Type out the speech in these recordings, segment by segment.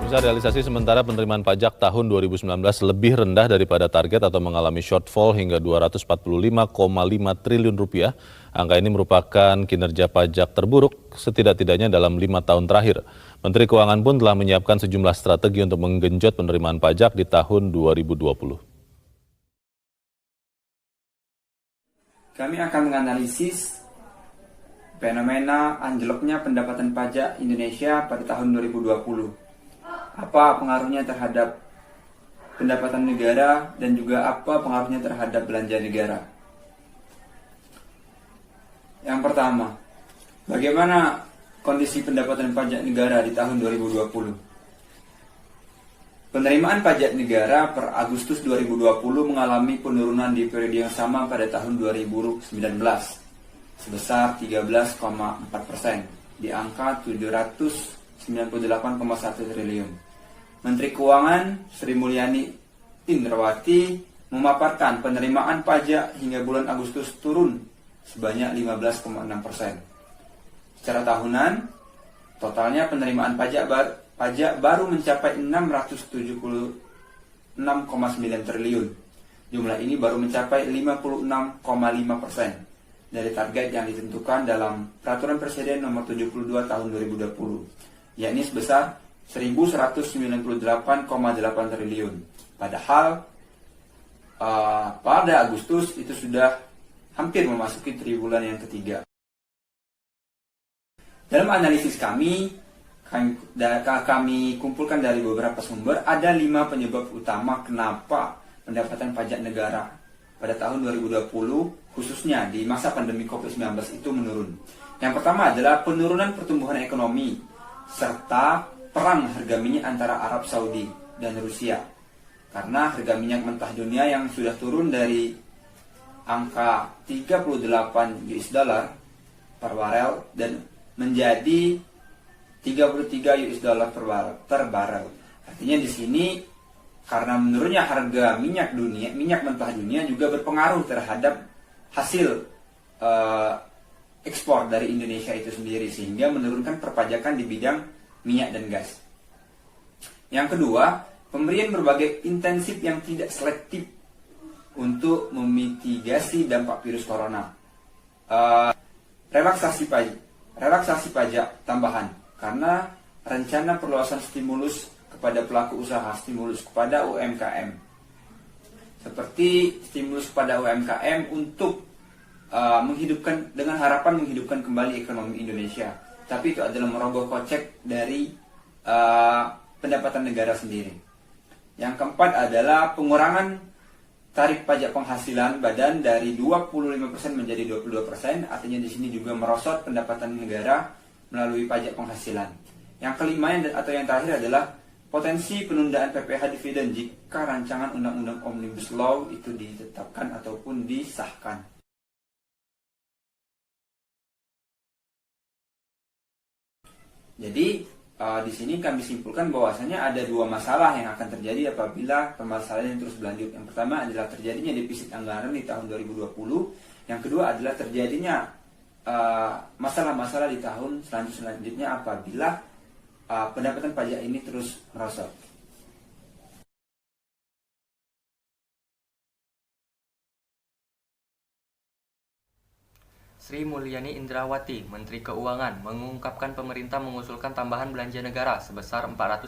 Pemirsa, realisasi sementara penerimaan pajak tahun 2019 lebih rendah daripada target atau mengalami shortfall hingga 245,5 triliun rupiah. Angka ini merupakan kinerja pajak terburuk setidak-tidaknya dalam 5 tahun terakhir. Menteri Keuangan pun telah menyiapkan sejumlah strategi untuk menggenjot penerimaan pajak di tahun 2020. Kami akan menganalisis fenomena anjloknya pendapatan pajak Indonesia pada tahun 2020. Apa pengaruhnya terhadap pendapatan negara dan juga apa pengaruhnya terhadap belanja negara. Yang pertama, bagaimana kondisi pendapatan pajak negara di tahun 2020? Penerimaan pajak negara per Agustus 2020 mengalami penurunan di periode yang sama pada tahun 2019 sebesar 13,4% di angka 798,1 triliun. Menteri Keuangan Sri Mulyani Indrawati memaparkan penerimaan pajak hingga bulan Agustus turun sebanyak 15,6%. Secara tahunan, totalnya penerimaan pajak baru mencapai 676,9 triliun. Jumlah ini baru mencapai 56,5% dari target yang ditentukan dalam Peraturan Presiden Nomor 72 Tahun 2020, yakni sebesar 1.198,8 triliun. Padahal pada Agustus itu sudah hampir memasuki triwulan yang ketiga. Dalam analisis kami kumpulkan dari beberapa sumber, ada 5 penyebab utama kenapa pendapatan pajak negara pada tahun 2020, khususnya di masa pandemi COVID-19 itu menurun. Yang pertama adalah penurunan pertumbuhan ekonomi, serta perang harga minyak antara Arab Saudi dan Rusia. Karena harga minyak mentah dunia yang sudah turun dari angka 38 US dollar per barel dan menjadi 33 US dollar per barel. Artinya di sini karena menurunnya harga minyak mentah dunia juga berpengaruh terhadap hasil ekspor dari Indonesia itu sendiri, sehingga menurunkan perpajakan di bidang minyak dan gas. Yang kedua, pemberian berbagai intensif yang tidak selektif untuk memitigasi dampak virus corona. Relaksasi pajak tambahan karena rencana perluasan stimulus kepada pelaku usaha, stimulus kepada UMKM. Seperti stimulus kepada UMKM untuk menghidupkan, dengan harapan menghidupkan kembali ekonomi Indonesia. Tapi itu adalah merogoh kocek dari pendapatan negara sendiri. Yang keempat adalah pengurangan tarif pajak penghasilan badan dari 25% menjadi 22%. Artinya di sini juga merosot pendapatan negara melalui pajak penghasilan. Yang kelima atau yang terakhir adalah potensi penundaan PPh dividen jika rancangan undang-undang Omnibus Law itu ditetapkan ataupun disahkan. Jadi di sini kami simpulkan bahwasanya ada 2 masalah yang akan terjadi apabila permasalahan ini terus berlanjut. Yang pertama adalah terjadinya defisit anggaran di tahun 2020. Yang kedua adalah terjadinya masalah-masalah di tahun selanjutnya apabila pendapatan pajak ini terus merosot. Sri Mulyani Indrawati, Menteri Keuangan, mengungkapkan pemerintah mengusulkan tambahan belanja negara sebesar 405,1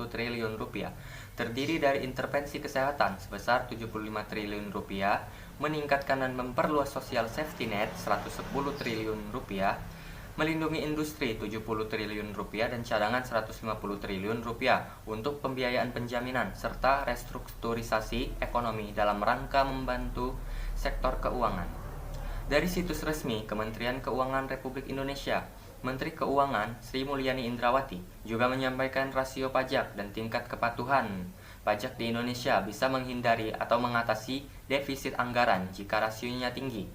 triliun rupiah, terdiri dari intervensi kesehatan sebesar 75 triliun rupiah, meningkatkan dan memperluas social safety net 110 triliun rupiah, melindungi industri 70 triliun rupiah dan cadangan 150 triliun rupiah untuk pembiayaan penjaminan serta restrukturisasi ekonomi dalam rangka membantu sektor keuangan. Dari situs resmi Kementerian Keuangan Republik Indonesia, Menteri Keuangan Sri Mulyani Indrawati juga menyampaikan rasio pajak dan tingkat kepatuhan pajak di Indonesia bisa menghindari atau mengatasi defisit anggaran jika rasionya tinggi.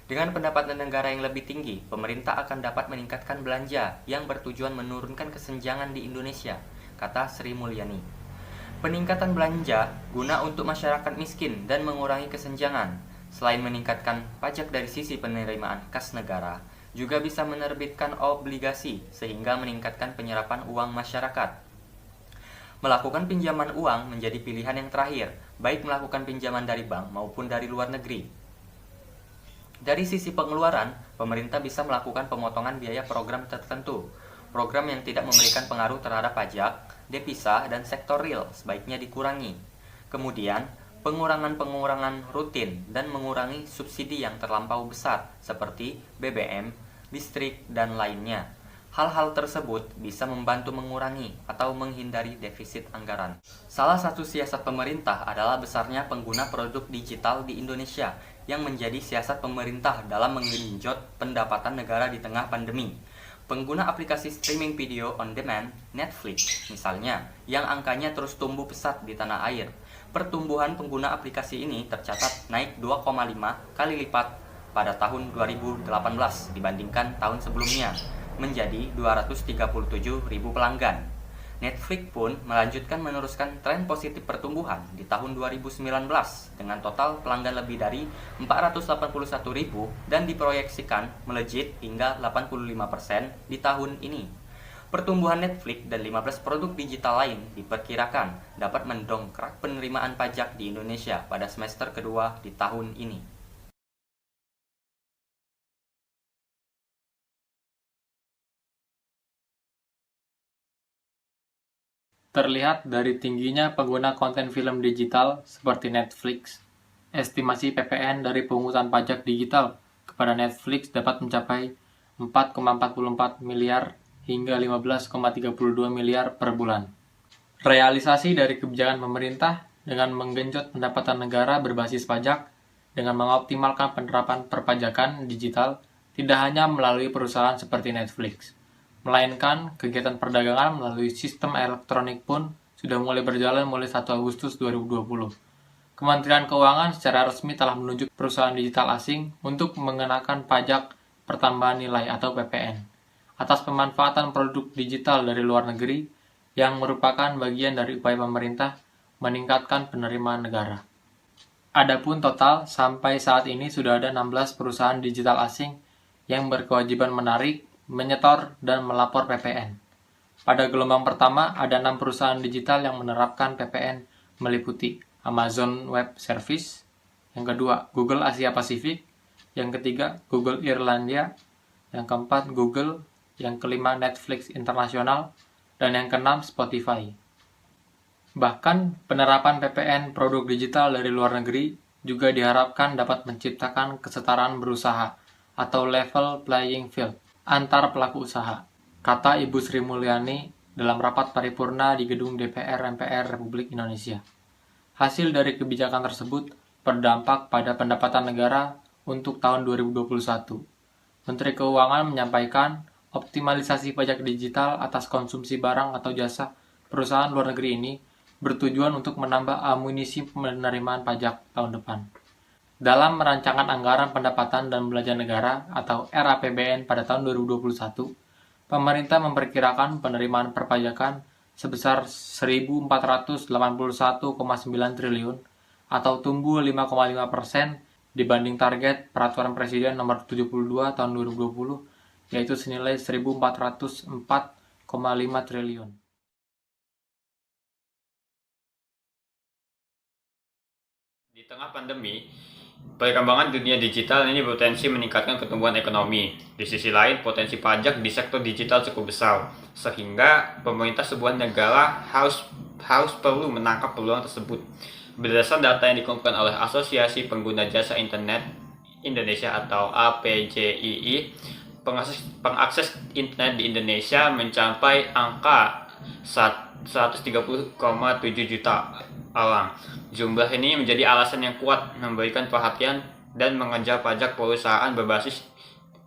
Dengan pendapatan negara yang lebih tinggi, pemerintah akan dapat meningkatkan belanja yang bertujuan menurunkan kesenjangan di Indonesia, kata Sri Mulyani. Peningkatan belanja guna untuk masyarakat miskin dan mengurangi kesenjangan. Selain meningkatkan pajak dari sisi penerimaan kas negara, juga bisa menerbitkan obligasi sehingga meningkatkan penyerapan uang masyarakat. Melakukan pinjaman uang menjadi pilihan yang terakhir, baik melakukan pinjaman dari bank maupun dari luar negeri. Dari sisi pengeluaran, pemerintah bisa melakukan pemotongan biaya program tertentu. Program yang tidak memberikan pengaruh terhadap pajak, devisa, dan sektor real sebaiknya dikurangi. Kemudian, pengurangan-pengurangan rutin dan mengurangi subsidi yang terlampau besar seperti BBM, listrik, dan lainnya. Hal-hal tersebut bisa membantu mengurangi atau menghindari defisit anggaran. Salah satu siasat pemerintah adalah besarnya pengguna produk digital di Indonesia yang menjadi siasat pemerintah dalam menggenjot pendapatan negara di tengah pandemi. Pengguna aplikasi streaming video on demand, Netflix misalnya, yang angkanya terus tumbuh pesat di tanah air. Pertumbuhan pengguna aplikasi ini tercatat naik 2,5 kali lipat pada tahun 2018 dibandingkan tahun sebelumnya, menjadi 237.000 pelanggan. Netflix pun melanjutkan meneruskan tren positif pertumbuhan di tahun 2019 dengan total pelanggan lebih dari 481.000 dan diproyeksikan melejit hingga 85% di tahun ini. Pertumbuhan Netflix dan 15 produk digital lain diperkirakan dapat mendongkrak penerimaan pajak di Indonesia pada semester kedua di tahun ini. Terlihat dari tingginya pengguna konten film digital seperti Netflix, estimasi PPN dari pungutan pajak digital kepada Netflix dapat mencapai 4,44 miliar hingga 15,32 miliar per bulan. Realisasi dari kebijakan pemerintah dengan menggenjot pendapatan negara berbasis pajak dengan mengoptimalkan penerapan perpajakan digital tidak hanya melalui perusahaan seperti Netflix, melainkan kegiatan perdagangan melalui sistem elektronik pun sudah mulai berjalan mulai 1 Agustus 2020. Kementerian Keuangan secara resmi telah menunjuk perusahaan digital asing untuk mengenakan pajak pertambahan nilai atau PPN atas pemanfaatan produk digital dari luar negeri yang merupakan bagian dari upaya pemerintah meningkatkan penerimaan negara. Adapun total, sampai saat ini sudah ada 16 perusahaan digital asing yang berkewajiban menarik, menyetor, dan melapor PPN. Pada gelombang pertama, ada 6 perusahaan digital yang menerapkan PPN meliputi Amazon Web Service, yang kedua Google Asia Pasifik, yang ketiga Google Irlandia, yang keempat Google, yang kelima Netflix Internasional, dan yang keenam Spotify. Bahkan penerapan PPN produk digital dari luar negeri juga diharapkan dapat menciptakan kesetaraan berusaha atau level playing field antar pelaku usaha, kata Ibu Sri Mulyani dalam rapat paripurna di gedung DPR MPR Republik Indonesia. Hasil dari kebijakan tersebut berdampak pada pendapatan negara untuk tahun 2021. Menteri Keuangan menyampaikan optimalisasi pajak digital atas konsumsi barang atau jasa perusahaan luar negeri ini bertujuan untuk menambah amunisi penerimaan pajak tahun depan. Dalam rancangan anggaran pendapatan dan belanja negara atau RAPBN pada tahun 2021, pemerintah memperkirakan penerimaan perpajakan sebesar 1.481,9 triliun atau tumbuh 5,5% dibanding target Peraturan Presiden Nomor 72 Tahun 2020, yaitu senilai 1.404,5 triliun. Di tengah pandemi, perkembangan dunia digital ini berpotensi meningkatkan pertumbuhan ekonomi. Di sisi lain, potensi pajak di sektor digital cukup besar, sehingga pemerintah sebuah negara harus perlu menangkap peluang tersebut. Berdasarkan data yang dikumpulkan oleh Asosiasi Pengguna Jasa Internet Indonesia atau APJII, pengakses internet di Indonesia mencapai angka 130,7 juta orang. Jumlah ini menjadi alasan yang kuat memberikan perhatian dan mengejar pajak perusahaan berbasis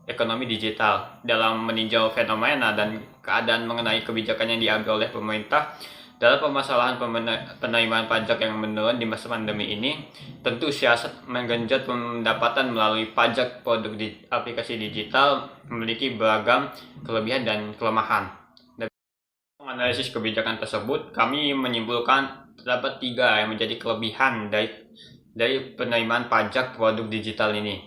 ekonomi digital. Dalam meninjau fenomena dan keadaan mengenai kebijakan yang diambil oleh pemerintah dalam permasalahan penerimaan pajak yang menurun di masa pandemi ini, tentu siasat menggenjot pendapatan melalui pajak produk aplikasi digital memiliki beragam kelebihan dan kelemahan. Dari menganalisis kebijakan tersebut, kami menyimpulkan terdapat 3 yang menjadi kelebihan dari penerimaan pajak produk digital ini.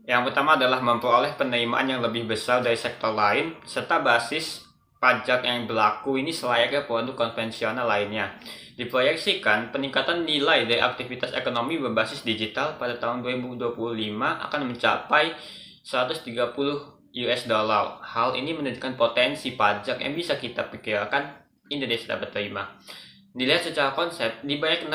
Yang pertama adalah memperoleh penerimaan yang lebih besar dari sektor lain serta basis pajak yang berlaku ini selayaknya produk konvensional lainnya. Diproyeksikan, peningkatan nilai dari aktivitas ekonomi berbasis digital pada tahun 2025 akan mencapai 130 US dollar. Hal ini menunjukkan potensi pajak yang bisa kita pikirkan Indonesia dapat terima. Dilihat secara konsep, di banyak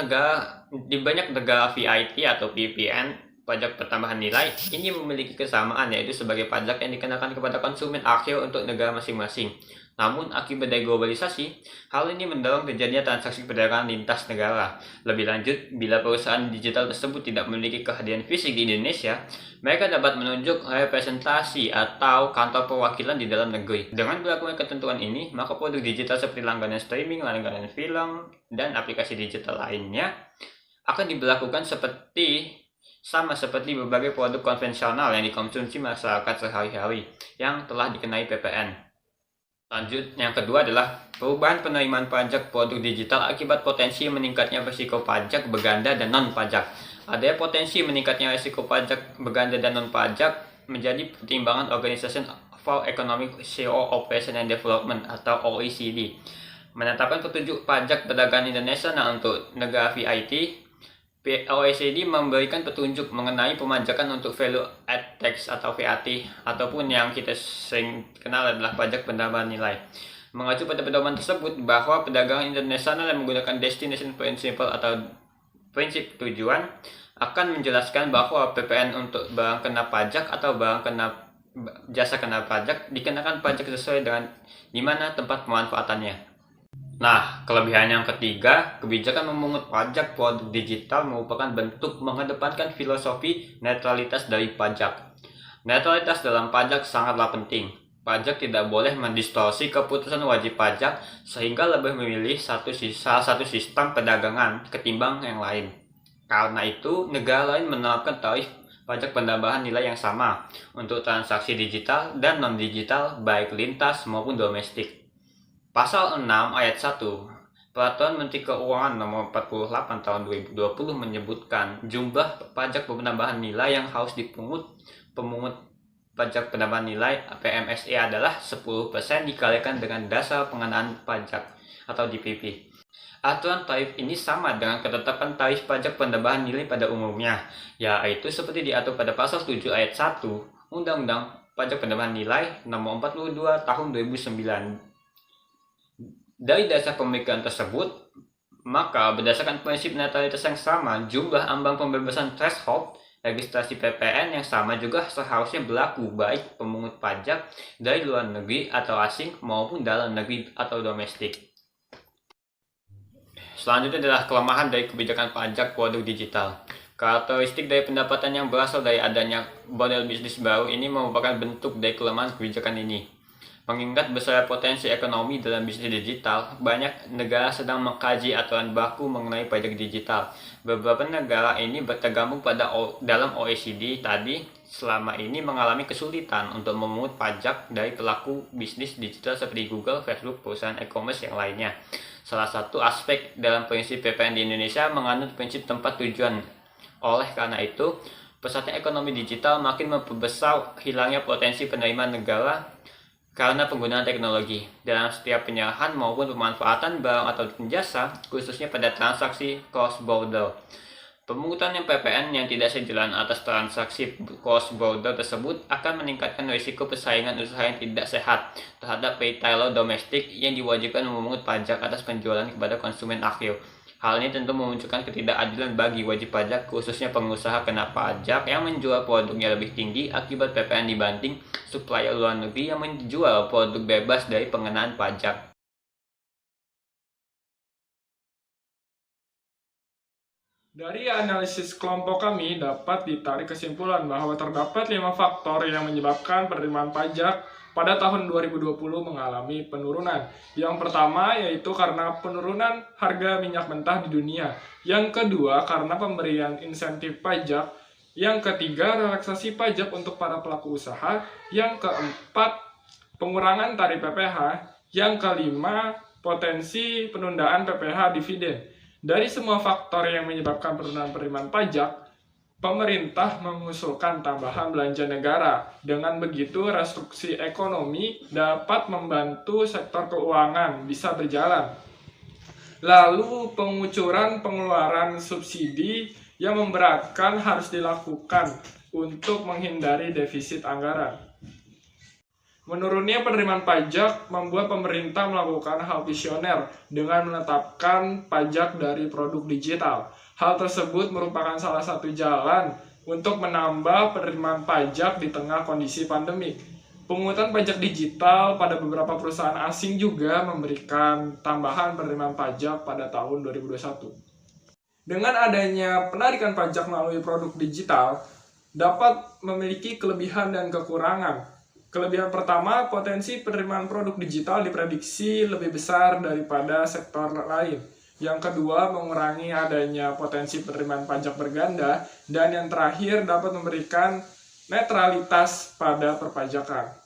negara VIT atau VPN, pajak pertambahan nilai ini memiliki kesamaan, yaitu sebagai pajak yang dikenakan kepada konsumen akhir untuk negara masing-masing. Namun, akibat dari globalisasi, hal ini mendorong terjadinya transaksi perdagangan lintas negara. Lebih lanjut, bila perusahaan digital tersebut tidak memiliki kehadiran fisik di Indonesia, mereka dapat menunjuk representasi atau kantor perwakilan di dalam negeri. Dengan berlakunya ketentuan ini, maka produk digital seperti langganan streaming, langganan film, dan aplikasi digital lainnya akan diberlakukan sama seperti berbagai produk konvensional yang dikonsumsi masyarakat sehari-hari yang telah dikenai PPN. Lanjut, yang kedua adalah perubahan penerimaan pajak produk digital akibat potensi meningkatnya risiko pajak berganda dan non-pajak. Adanya potensi meningkatnya risiko pajak berganda dan non-pajak menjadi pertimbangan Organization for Economic Cooperation and Development atau OECD menetapkan petunjuk pajak perdagangan internasional untuk negara VIT. OECD memberikan petunjuk mengenai pemajakan untuk value add tax atau VAT ataupun yang kita sering kenal adalah pajak penambahan nilai. Mengacu pada pedoman tersebut bahwa perdagangan internasional yang menggunakan destination principle atau prinsip tujuan akan menjelaskan bahwa PPN untuk barang kena pajak atau jasa kena pajak dikenakan pajak sesuai dengan di mana tempat pemanfaatannya. Nah, kelebihan yang ketiga, kebijakan memungut pajak produk digital merupakan bentuk mengedepankan filosofi netralitas dari pajak. Netralitas dalam pajak sangatlah penting. Pajak tidak boleh mendistorsi keputusan wajib pajak sehingga lebih memilih salah satu sistem perdagangan ketimbang yang lain. Karena itu, negara lain menerapkan tarif pajak penambahan nilai yang sama untuk transaksi digital dan non-digital baik lintas maupun domestik. Pasal 6 ayat 1 Peraturan Menteri Keuangan Nomor 48 Tahun 2020 menyebutkan jumlah pajak penambahan nilai yang harus dipungut pemungut pajak penambahan nilai PMSE adalah 10% dikalikan dengan dasar pengenaan pajak atau DPP. Aturan tarif ini sama dengan ketetapan tarif pajak penambahan nilai pada umumnya, yaitu seperti diatur pada pasal 7 ayat 1 Undang-Undang Pajak Penambahan Nilai Nomor 42 Tahun 2009. Dari dasar pemikiran tersebut, maka berdasarkan prinsip netralitas yang sama, jumlah ambang pembebasan threshold registrasi PPN yang sama juga seharusnya berlaku baik pemungut pajak dari luar negeri atau asing maupun dalam negeri atau domestik. Selanjutnya adalah kelemahan dari kebijakan pajak produk digital. Karakteristik dari pendapatan yang berasal dari adanya model bisnis baru ini merupakan bentuk dari kelemahan kebijakan ini. Mengingat besar potensi ekonomi dalam bisnis digital, banyak negara sedang mengkaji aturan baku mengenai pajak digital. Beberapa negara ini tergabung dalam OECD tadi selama ini mengalami kesulitan untuk memungut pajak dari pelaku bisnis digital seperti Google, Facebook, perusahaan e-commerce yang lainnya. Salah satu aspek dalam prinsip PPN di Indonesia menganut prinsip tempat tujuan. Oleh karena itu, pesatnya ekonomi digital makin memperbesar hilangnya potensi penerimaan negara karena penggunaan teknologi dalam setiap penyerahan maupun pemanfaatan barang atau jasa, khususnya pada transaksi cross-border. Pemungutan PPN yang tidak sejalan atas transaksi cross-border tersebut akan meningkatkan risiko persaingan usaha yang tidak sehat terhadap retailer domestik yang diwajibkan memungut pajak atas penjualan kepada konsumen akhir. Hal ini tentu memunculkan ketidakadilan bagi wajib pajak, khususnya pengusaha kena pajak yang menjual produknya lebih tinggi akibat PPN dibanding supplier luar negeri yang menjual produk bebas dari pengenaan pajak. Dari analisis kelompok kami dapat ditarik kesimpulan bahwa terdapat 5 faktor yang menyebabkan penerimaan pajak pada tahun 2020 mengalami penurunan. Yang pertama yaitu karena penurunan harga minyak mentah di dunia. Yang kedua karena pemberian insentif pajak. Yang ketiga relaksasi pajak untuk para pelaku usaha. Yang keempat pengurangan tarif PPh. Yang kelima potensi penundaan PPh dividen. Dari semua faktor yang menyebabkan penurunan penerimaan pajak, pemerintah mengusulkan tambahan belanja negara. Dengan begitu, restruksi ekonomi dapat membantu sektor keuangan bisa berjalan. Lalu, pengucuran pengeluaran subsidi yang memberatkan harus dilakukan untuk menghindari defisit anggaran. Menurunnya penerimaan pajak membuat pemerintah melakukan hal visioner dengan menetapkan pajak dari produk digital. Hal tersebut merupakan salah satu jalan untuk menambah penerimaan pajak di tengah kondisi pandemik. Pungutan pajak digital pada beberapa perusahaan asing juga memberikan tambahan penerimaan pajak pada tahun 2021. Dengan adanya penarikan pajak melalui produk digital, dapat memiliki kelebihan dan kekurangan. Kelebihan pertama, potensi penerimaan produk digital diprediksi lebih besar daripada sektor lain. Yang kedua, mengurangi adanya potensi penerimaan pajak berganda. Dan yang terakhir, dapat memberikan netralitas pada perpajakan.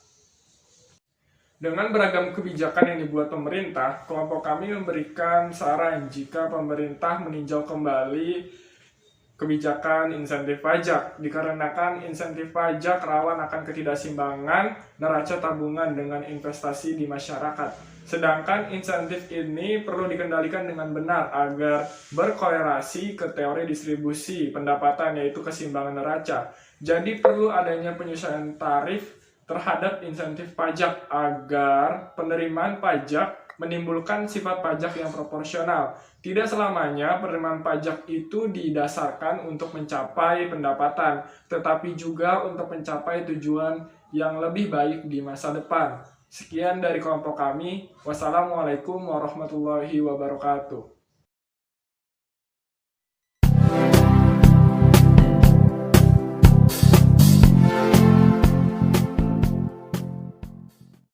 Dengan beragam kebijakan yang dibuat pemerintah, kelompok kami memberikan saran jika pemerintah meninjau kembali kebijakan insentif pajak, dikarenakan insentif pajak rawan akan ketidakseimbangan neraca tabungan dengan investasi di masyarakat. Sedangkan insentif ini perlu dikendalikan dengan benar agar berkorelasi ke teori distribusi pendapatan, yaitu keseimbangan neraca. Jadi perlu adanya penyesuaian tarif terhadap insentif pajak agar penerimaan pajak menimbulkan sifat pajak yang proporsional. Tidak selamanya penerimaan pajak itu didasarkan untuk mencapai pendapatan, tetapi juga untuk mencapai tujuan yang lebih baik di masa depan. Sekian dari kelompok kami. Wassalamualaikum warahmatullahi wabarakatuh.